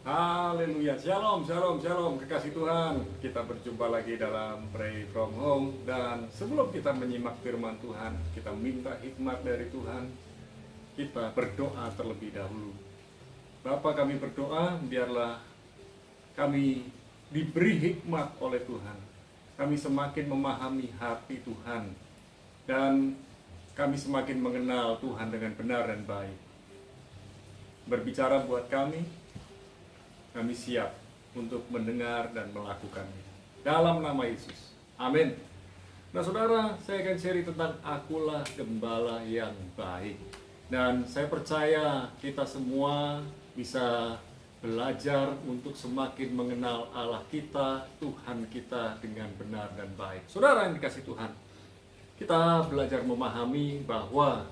Haleluya, shalom, shalom, shalom, kekasih Tuhan. Kita berjumpa lagi dalam Pray From Home. Dan sebelum kita menyimak firman Tuhan, kita minta hikmat dari Tuhan. Kita berdoa terlebih dahulu. Bapa, kami berdoa, biarlah kami diberi hikmat oleh Tuhan. Kami semakin memahami hati Tuhan. Dan kami semakin mengenal Tuhan dengan benar dan baik. Berbicara buat kami siap untuk mendengar dan melakukannya. Dalam nama Yesus. Amin. Nah saudara, saya akan share tentang akulah gembala yang baik. Dan saya percaya kita semua bisa belajar untuk semakin mengenal Allah kita, Tuhan kita dengan benar dan baik. Saudara yang dikasih Tuhan, kita belajar memahami bahwa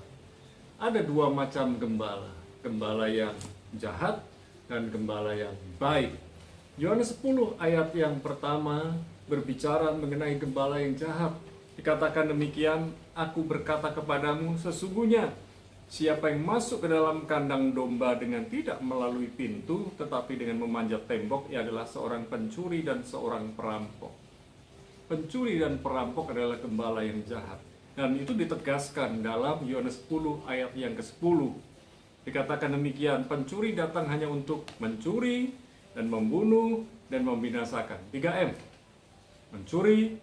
ada dua macam gembala. Gembala yang jahat dan gembala yang baik. Yohanes 10 ayat yang pertama berbicara mengenai gembala yang jahat. Dikatakan demikian, aku berkata kepadamu, sesungguhnya siapa yang masuk ke dalam kandang domba dengan tidak melalui pintu, tetapi dengan memanjat tembok, ia adalah seorang pencuri dan seorang perampok. Pencuri dan perampok adalah gembala yang jahat. Dan itu ditegaskan dalam Yohanes 10 ayat yang ke-10. Dikatakan demikian, pencuri datang hanya untuk mencuri dan membunuh dan membinasakan. 3M. Mencuri,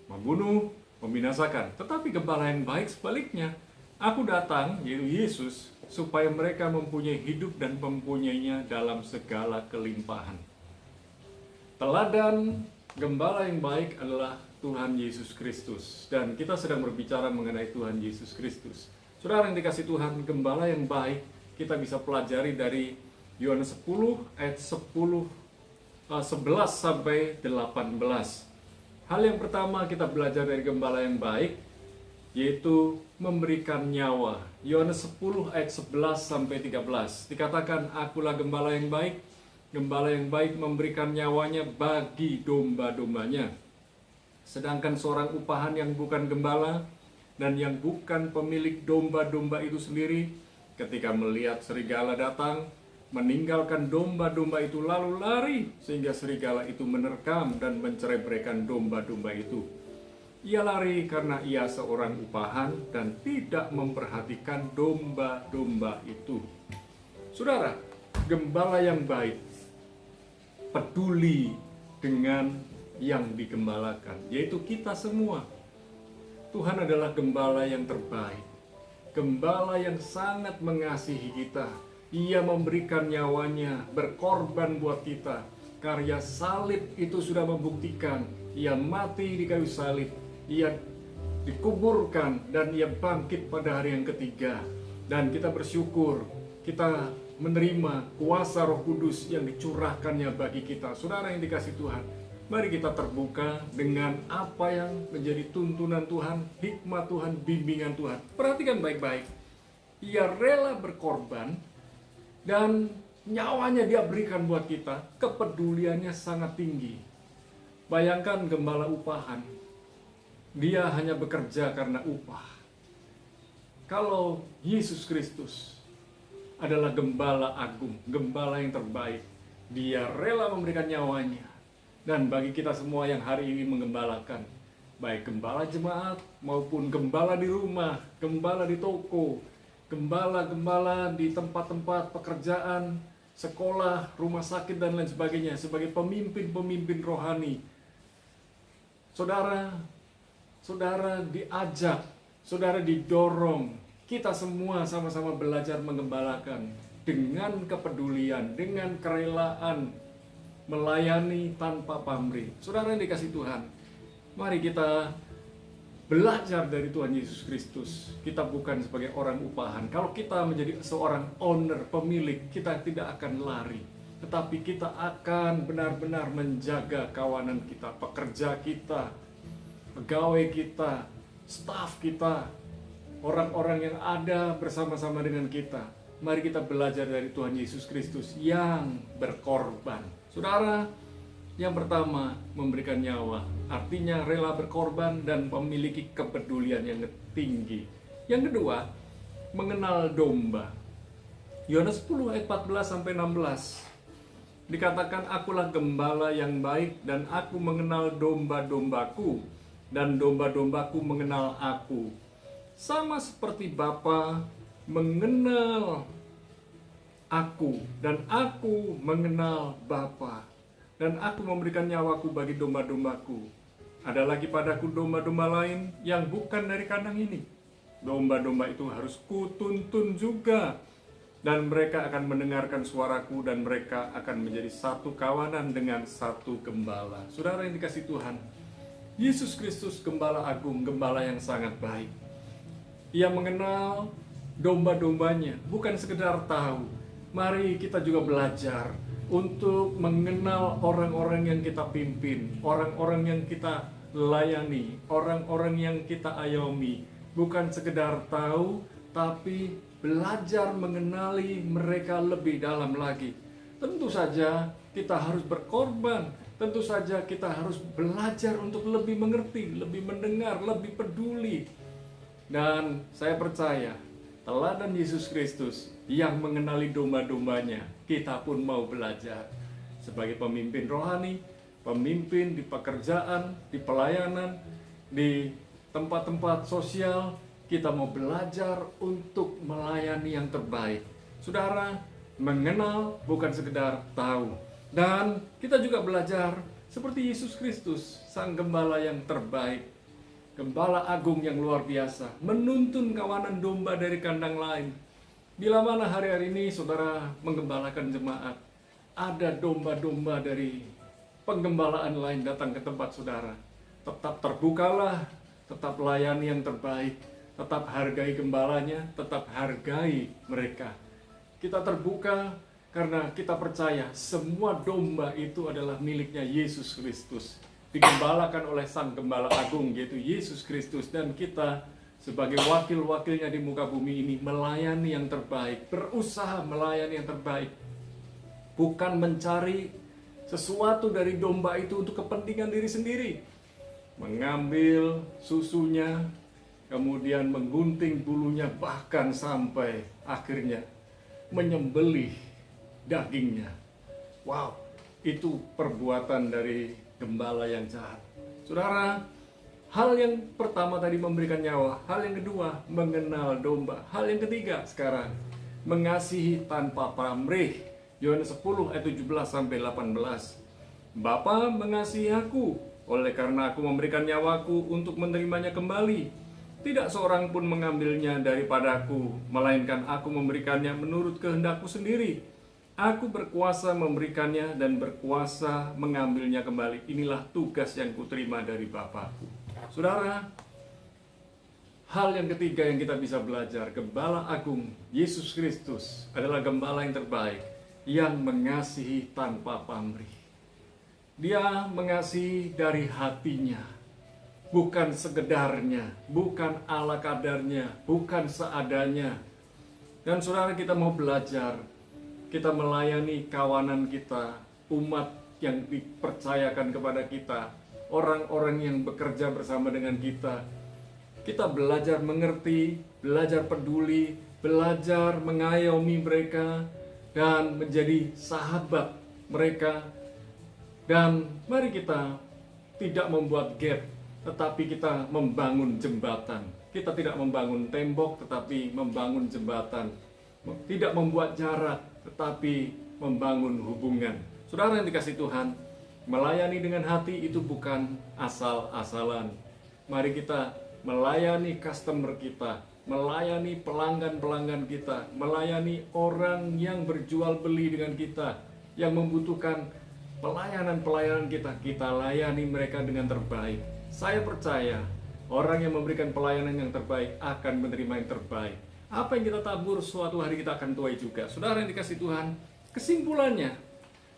membunuh, membinasakan. Tetapi gembala yang baik sebaliknya. Aku datang, yaitu Yesus, supaya mereka mempunyai hidup dan mempunyainya dalam segala kelimpahan. Teladan gembala yang baik adalah Tuhan Yesus Kristus. Dan kita sedang berbicara mengenai Tuhan Yesus Kristus. Saudara yang dikasih Tuhan, gembala yang baik kita bisa pelajari dari Yohanes 10 ayat 11 sampai 18. Hal yang pertama kita belajar dari gembala yang baik yaitu memberikan nyawa. Yohanes 10 ayat 11 sampai 13. Dikatakan, akulah gembala yang baik. Gembala yang baik memberikan nyawanya bagi domba-dombanya. Sedangkan seorang upahan yang bukan gembala dan yang bukan pemilik domba-domba itu sendiri, ketika melihat serigala datang, meninggalkan domba-domba itu lalu lari, sehingga serigala itu menerkam dan mencerebraikan domba-domba itu. Ia lari karena ia seorang upahan dan tidak memperhatikan domba-domba itu. Saudara, gembala yang baik peduli dengan yang digembalakan, yaitu kita semua. Tuhan adalah gembala yang terbaik. Gembala yang sangat mengasihi kita. Ia memberikan nyawanya, berkorban buat kita. Karya salib itu sudah membuktikan. Ia mati di kayu salib. Ia dikuburkan dan ia bangkit pada hari yang ketiga. Dan kita bersyukur, kita menerima kuasa Roh Kudus yang dicurahkannya bagi kita. Saudara yang dikasih Tuhan, mari kita terbuka dengan apa yang menjadi tuntunan Tuhan, hikmat Tuhan, bimbingan Tuhan. Perhatikan baik-baik. Ia rela berkorban dan nyawanya dia berikan buat kita. Kepeduliannya sangat tinggi. Bayangkan gembala upahan. Dia hanya bekerja karena upah. Kalau Yesus Kristus adalah gembala agung, gembala yang terbaik, dia rela memberikan nyawanya. Dan bagi kita semua yang hari ini menggembalakan, baik gembala jemaat maupun gembala di rumah, gembala di toko, gembala-gembala di tempat-tempat pekerjaan, sekolah, rumah sakit dan lain sebagainya, sebagai pemimpin-pemimpin rohani. Saudara diajak, saudara didorong, kita semua sama-sama belajar menggembalakan dengan kepedulian, dengan kerelaan, melayani tanpa pamrih. Saudara yang dikasih Tuhan, mari kita belajar dari Tuhan Yesus Kristus. Kita bukan sebagai orang upahan. Kalau kita menjadi seorang owner, pemilik, kita tidak akan lari. Tetapi kita akan benar-benar menjaga kawanan kita, pekerja kita, pegawai kita, staf kita, orang-orang yang ada bersama-sama dengan kita. Mari kita belajar dari Tuhan Yesus Kristus yang berkorban. Saudara, yang pertama memberikan nyawa, artinya rela berkorban dan memiliki kepedulian yang tinggi. Yang kedua, mengenal domba. Yohanes 10 ayat 14 sampai 16. Dikatakan, akulah gembala yang baik dan aku mengenal domba-dombaku dan domba-dombaku mengenal aku. Sama seperti Bapa mengenal aku dan aku mengenal Bapa, dan aku memberikan nyawaku bagi domba-dombaku. Ada lagi padaku domba-domba lain yang bukan dari kandang ini. Domba-domba itu harus kutuntun juga, dan mereka akan mendengarkan suaraku, dan mereka akan menjadi satu kawanan dengan satu gembala. Saudara yang dikasihi Tuhan, Yesus Kristus gembala agung, gembala yang sangat baik. Ia mengenal domba-dombanya, bukan sekedar tahu. Mari kita juga belajar untuk mengenal orang-orang yang kita pimpin, orang-orang yang kita layani, orang-orang yang kita ayomi. Bukan sekedar tahu, tapi belajar mengenali mereka lebih dalam lagi. Tentu saja kita harus berkorban, tentu saja kita harus belajar untuk lebih mengerti, lebih mendengar, lebih peduli. Dan saya percaya, teladan Yesus Kristus yang mengenali domba-dombanya, kita pun mau belajar. Sebagai pemimpin rohani, pemimpin di pekerjaan, di pelayanan, di tempat-tempat sosial, kita mau belajar untuk melayani yang terbaik. Saudara, mengenal bukan sekedar tahu. Dan kita juga belajar seperti Yesus Kristus, Sang Gembala yang terbaik, Gembala agung yang luar biasa, menuntun kawanan domba dari kandang lain. Bila mana hari-hari ini saudara menggembalakan jemaat, ada domba-domba dari penggembalaan lain datang ke tempat saudara, tetap terbukalah, tetap layani yang terbaik, tetap hargai gembalanya, tetap hargai mereka. Kita terbuka karena kita percaya semua domba itu adalah miliknya Yesus Kristus, digembalakan oleh Sang Gembala Agung, yaitu Yesus Kristus. Dan kita sebagai wakil-wakilnya di muka bumi ini melayani yang terbaik, berusaha melayani yang terbaik, bukan mencari sesuatu dari domba itu untuk kepentingan diri sendiri, mengambil susunya, kemudian menggunting bulunya, bahkan sampai akhirnya menyembelih dagingnya. Wow, itu perbuatan dari gembala yang jahat. Saudara, hal yang pertama tadi memberikan nyawa, hal yang kedua mengenal domba, hal yang ketiga sekarang mengasihi tanpa pamrih. Yohanes 10 ayat 17 sampai 18. Bapa mengasihi aku, oleh karena aku memberikan nyawaku untuk menerimanya kembali. Tidak seorang pun mengambilnya daripadaku, melainkan aku memberikannya menurut kehendakku sendiri. Aku berkuasa memberikannya dan berkuasa mengambilnya kembali. Inilah tugas yang kuterima dari Bapa-Ku. Saudara, hal yang ketiga yang kita bisa belajar, Gembala Agung Yesus Kristus adalah gembala yang terbaik, yang mengasihi tanpa pamrih. Dia mengasihi dari hatinya, bukan sekedarnya, bukan ala kadarnya, bukan seadanya. Dan saudara, kita mau belajar, kita melayani kawanan kita, umat yang dipercayakan kepada kita, orang-orang yang bekerja bersama dengan kita. Kita belajar mengerti, belajar peduli, belajar mengayomi mereka, dan menjadi sahabat mereka. Dan mari kita tidak membuat gap, tetapi kita membangun jembatan. Kita tidak membangun tembok, tetapi membangun jembatan. Tidak membuat jarak, tetapi membangun hubungan. Saudara yang dikasihi Tuhan, melayani dengan hati itu bukan asal-asalan. Mari kita melayani customer kita, melayani pelanggan-pelanggan kita, melayani orang yang berjual beli dengan kita, yang membutuhkan pelayanan-pelayanan kita. Kita layani mereka dengan terbaik. Saya percaya orang yang memberikan pelayanan yang terbaik akan menerima yang terbaik. Apa yang kita tabur suatu hari kita akan tuai juga. Saudara yang dikasihi Tuhan, kesimpulannya,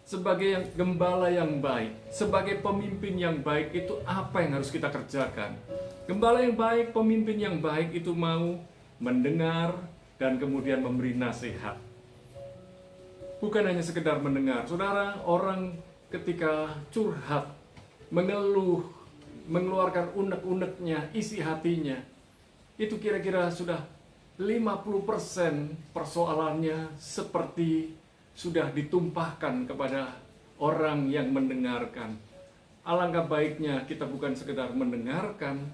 sebagai gembala yang baik, sebagai pemimpin yang baik, itu apa yang harus kita kerjakan? Gembala yang baik, pemimpin yang baik itu mau mendengar dan kemudian memberi nasihat. Bukan hanya sekedar mendengar. Saudara, orang ketika curhat, mengeluh, mengeluarkan unek-uneknya, isi hatinya, itu kira-kira sudah 50% persoalannya seperti sudah ditumpahkan kepada orang yang mendengarkan. Alangkah baiknya kita bukan sekedar mendengarkan,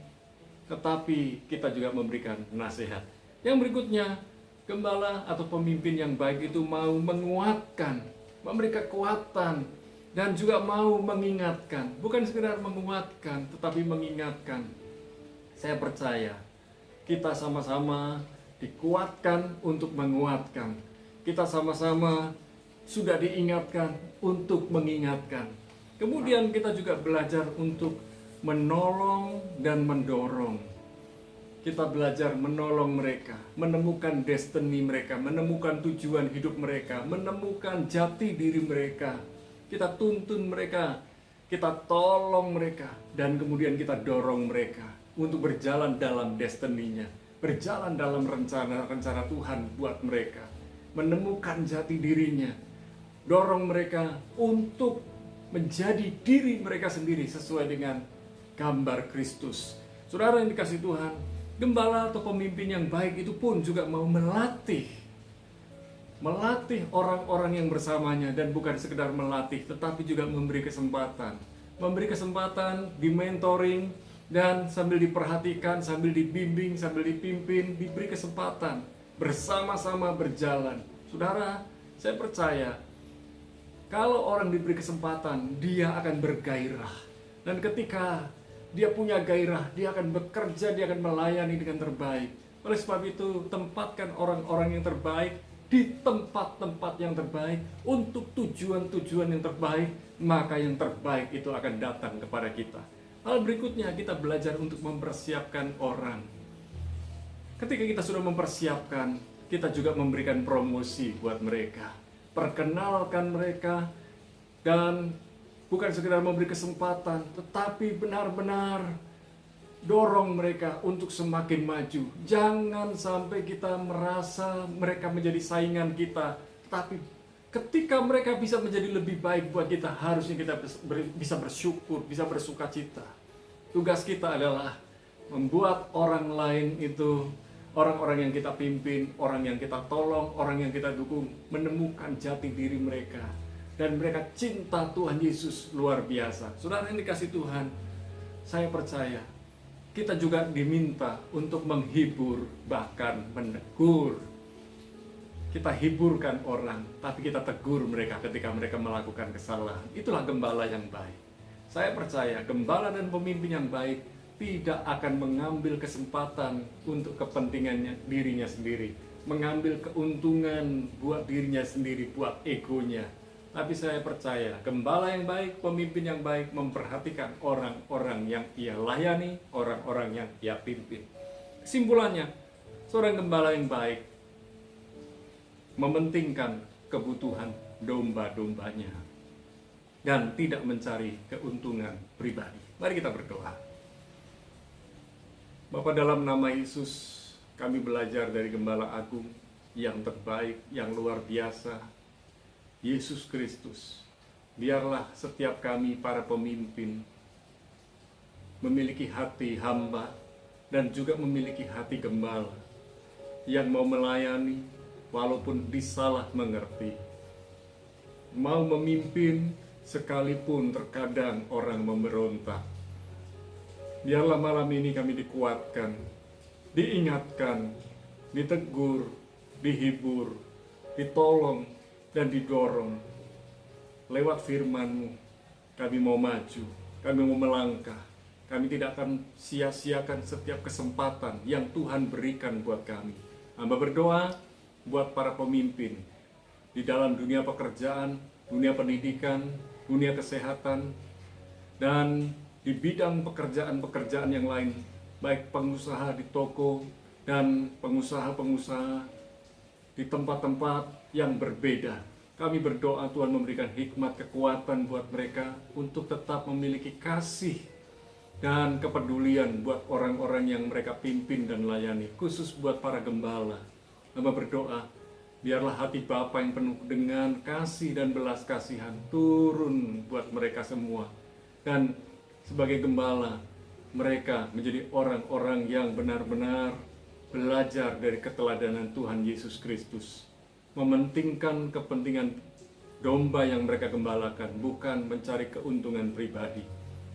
tetapi kita juga memberikan nasihat. Yang berikutnya, gembala atau pemimpin yang baik itu mau menguatkan, memberi kekuatan, dan juga mau mengingatkan. Bukan sekedar menguatkan, tetapi mengingatkan. Saya percaya kita sama-sama dikuatkan untuk menguatkan. Kita sama-sama sudah diingatkan untuk mengingatkan. Kemudian kita juga belajar untuk menolong dan mendorong. Kita belajar menolong mereka, menemukan destiny mereka, menemukan tujuan hidup mereka, menemukan jati diri mereka. Kita tuntun mereka, kita tolong mereka, dan kemudian kita dorong mereka untuk berjalan dalam destiny-nya, berjalan dalam rencana-rencana Tuhan buat mereka, menemukan jati dirinya, dorong mereka untuk menjadi diri mereka sendiri sesuai dengan gambar Kristus. Saudara yang dikasihi Tuhan, gembala atau pemimpin yang baik itu pun juga mau melatih orang-orang yang bersamanya, dan bukan sekedar melatih, tetapi juga memberi kesempatan di mentoring, dan sambil diperhatikan, sambil dibimbing, sambil dipimpin, diberi kesempatan bersama-sama berjalan. Saudara, saya percaya kalau orang diberi kesempatan, dia akan bergairah. Dan ketika dia punya gairah, dia akan bekerja, dia akan melayani dengan terbaik. Oleh sebab itu, tempatkan orang-orang yang terbaik di tempat-tempat yang terbaik untuk tujuan-tujuan yang terbaik, maka yang terbaik itu akan datang kepada kita. Hal berikutnya, kita belajar untuk mempersiapkan orang. Ketika kita sudah mempersiapkan, kita juga memberikan promosi buat mereka, perkenalkan mereka, dan bukan sekedar memberi kesempatan, tetapi benar-benar dorong mereka untuk semakin maju. Jangan sampai kita merasa mereka menjadi saingan kita, tetapi ketika mereka bisa menjadi lebih baik buat kita, harusnya kita bisa bersyukur, bisa bersuka cita. Tugas kita adalah membuat orang lain itu, orang-orang yang kita pimpin, orang yang kita tolong, orang yang kita dukung, menemukan jati diri mereka. Dan mereka cinta Tuhan Yesus luar biasa. Saudara yang dikasihi Tuhan, saya percaya kita juga diminta untuk menghibur, bahkan menegur. Kita hiburkan orang, tapi kita tegur mereka ketika mereka melakukan kesalahan. Itulah gembala yang baik. Saya percaya gembala dan pemimpin yang baik tidak akan mengambil kesempatan untuk kepentingannya dirinya sendiri, mengambil keuntungan buat dirinya sendiri, buat egonya. Tapi saya percaya gembala yang baik, pemimpin yang baik memperhatikan orang-orang yang ia layani, orang-orang yang ia pimpin. Kesimpulannya, seorang gembala yang baik mementingkan kebutuhan domba-dombanya dan tidak mencari keuntungan pribadi. Mari kita berdoa. Bapa, dalam nama Yesus, kami belajar dari Gembala Agung yang terbaik, yang luar biasa, Yesus Kristus. Biarlah setiap kami para pemimpin memiliki hati hamba dan juga memiliki hati gembala yang mau melayani walaupun disalah mengerti, mau memimpin sekalipun terkadang orang memberontak. Biarlah malam ini kami dikuatkan, diingatkan, ditegur, dihibur, ditolong, dan didorong. Lewat firman-Mu, kami mau maju, kami mau melangkah. Kami tidak akan sia-siakan setiap kesempatan yang Tuhan berikan buat kami. Hamba berdoa buat para pemimpin di dalam dunia pekerjaan, dunia pendidikan, dunia kesehatan, dan di bidang pekerjaan-pekerjaan yang lain, baik pengusaha di toko dan pengusaha-pengusaha di tempat-tempat yang berbeda. Kami berdoa Tuhan memberikan hikmat, kekuatan buat mereka untuk tetap memiliki kasih dan kepedulian buat orang-orang yang mereka pimpin dan layani, khusus buat para gembala. Hamba berdoa, biarlah hati Bapa yang penuh dengan kasih dan belas kasihan turun buat mereka semua. Dan sebagai gembala, mereka menjadi orang-orang yang benar-benar belajar dari keteladanan Tuhan Yesus Kristus. mementingkan kepentingan domba yang mereka gembalakan, bukan mencari keuntungan pribadi.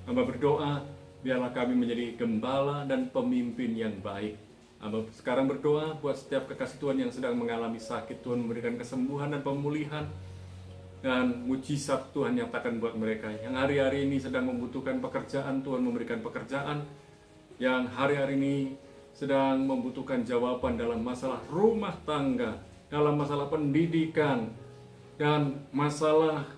Hamba berdoa, biarlah kami menjadi gembala dan pemimpin yang baik. Hamba sekarang berdoa buat setiap kekasih Tuhan yang sedang mengalami sakit, Tuhan memberikan kesembuhan dan pemulihan, dan mujizat Tuhan nyatakan buat mereka. Yang hari-hari ini sedang membutuhkan pekerjaan, Tuhan memberikan pekerjaan. Yang hari-hari ini sedang membutuhkan jawaban dalam masalah rumah tangga, dalam masalah pendidikan, dan masalah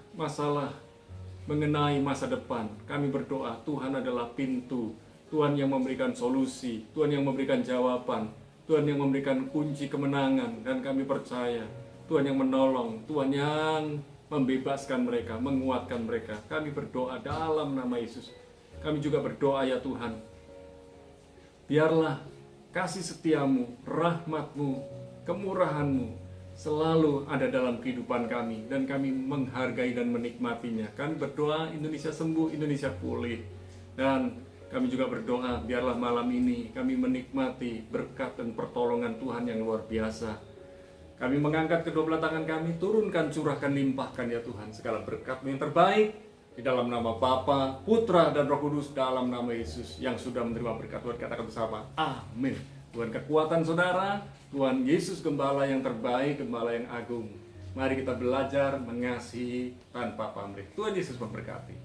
mengenai masa depan. Kami berdoa, Tuhan adalah pintu, Tuhan yang memberikan solusi, Tuhan yang memberikan jawaban, Tuhan yang memberikan kunci kemenangan, dan kami percaya Tuhan yang menolong, Tuhan yang membebaskan mereka, menguatkan mereka. Kami berdoa dalam nama Yesus. Kami juga berdoa, ya Tuhan, biarlah kasih setiamu, rahmatmu, kemurahanmu selalu ada dalam kehidupan kami, dan kami menghargai dan menikmatinya. Kami berdoa Indonesia sembuh, Indonesia pulih, dan kami juga berdoa biarlah malam ini kami menikmati berkat dan pertolongan Tuhan yang luar biasa. Kami mengangkat kedua belah tangan kami, turunkan, curahkan, limpahkan ya Tuhan segala berkat-Mu yang terbaik, di dalam nama Bapa, Putra, dan Roh Kudus, dalam nama Yesus yang sudah menerima berkat. Tuhan katakan bersama, amin. Tuhan kekuatan saudara, Tuhan Yesus gembala yang terbaik, gembala yang agung. Mari kita belajar mengasihi tanpa pamrih. Tuhan Yesus memberkati.